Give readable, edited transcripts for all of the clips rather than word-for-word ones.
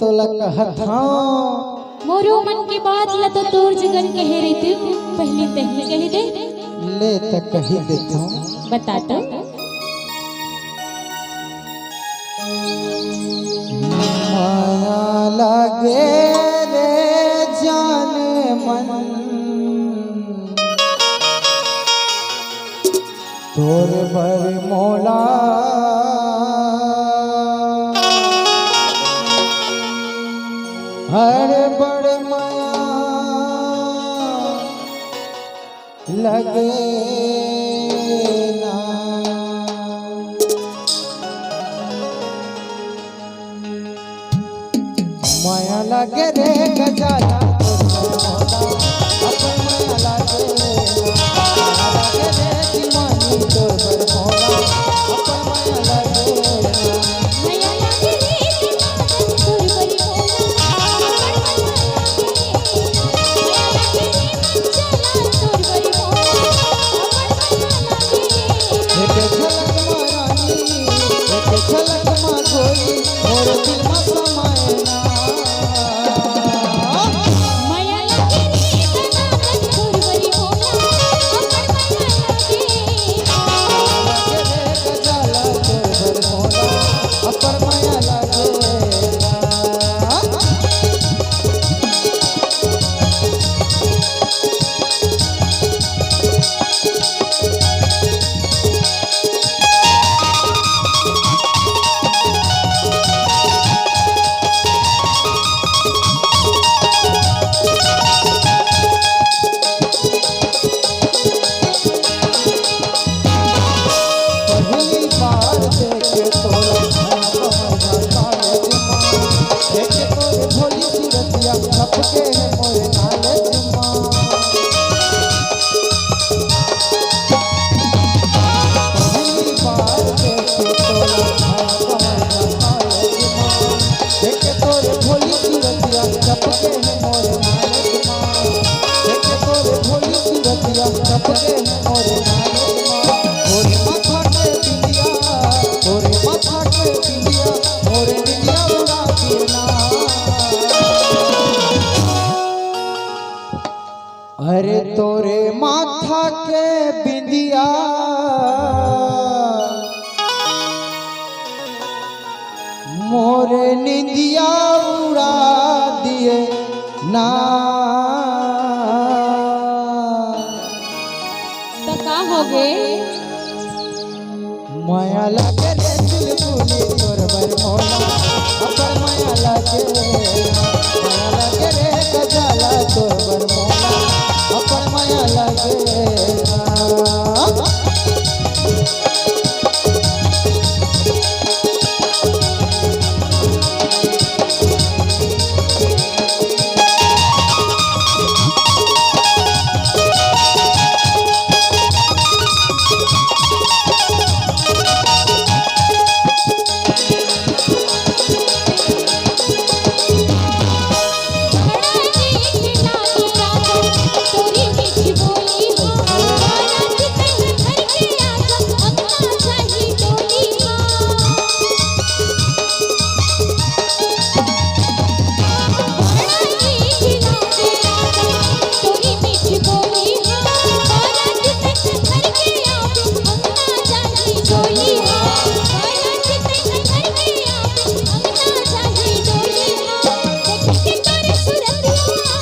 तोला कहत हाँ मोरो मन की बात ला तो तोर जगन कह रही थी पहली तहली कह दे ले तक कही देता हूँ बता तो माया लगे रे जान मन तोर बर मोला हर बड़ माया लगे ना माया लगे रे गजाला अपन माया लगे रे दीवानी तोर पर मोला अपन माया लगे माया लागे रे तोर बड़ी मोला माया लागे रे चला तोर बड़ी मोला एक झलक मारानी एक झलक मा गोरी और दिल मा समाए ना माया लागे रे तोर बड़ी मोला लगे रे गजाला तोर भर मोला अपर माया लगे पहली बार देखे तोरा देखे तोरे भोली सूरतिया खपके है मोरे नाले जुमा पहली बार देखे तोरा देखे तोरे भोली सूरतिया खपके है मोरे नाले जुमा देखे तोरे भोली सूरतिया खपके है मोरे नाले जुमा तोरे माथा के बिंदिया तोरे माथा के बिंदिया मोरे बिंदिया उड़ा देना अरे तोरे माथा के बिंदिया मोरे निंदिया उड़ा दिए ना तो का हो गए माया लगे रे चुलबुली तोर बर मोला अपर माया लगे रे गजाला तोर बर मोला अपर माया लगे तोरी मीठी बोली हो रात कहीं घर के आजा अपना चाही डोली हो तोरी मीठी बोली हो रात कहीं घर के आजा अपना चाही डोली हो रात कहीं घर के आजा अपना चाही डोली हो देख के तोरे सूरतिया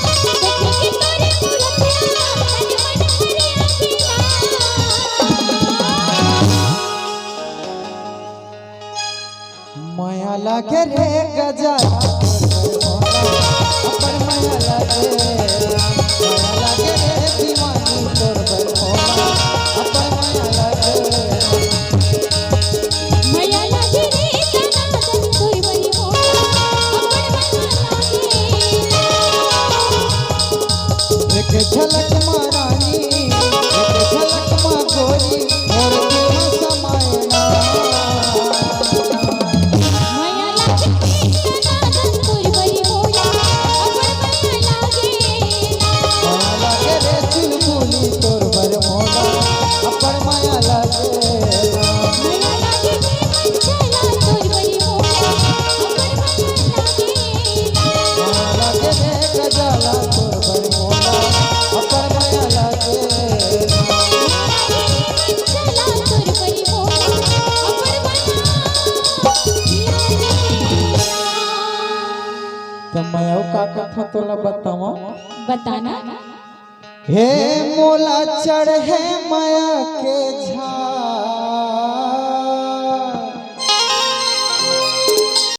देख के तोरे सूरतिया मन मन करे आखिया माया लगे रे गजाला अपर माया लगे रे दीवानी तोर बर मोला अपर माया लगे माया लागे रे तनादन तोर बड़ी मोला अपन माया एक झलक मारानी एक झलक मा गोरी और दिल मा समाए ना माया लागे रे तनादन तोर बड़ी मोला अपन माया लागे रे चुलबुली तोर बर मोला अपर माया लगे माया लागे रे चला तोर बड़ी मोला अपन माया लागे तो मैं का कथा तोला बतावा। बताना। हे मोला चढ़े माया के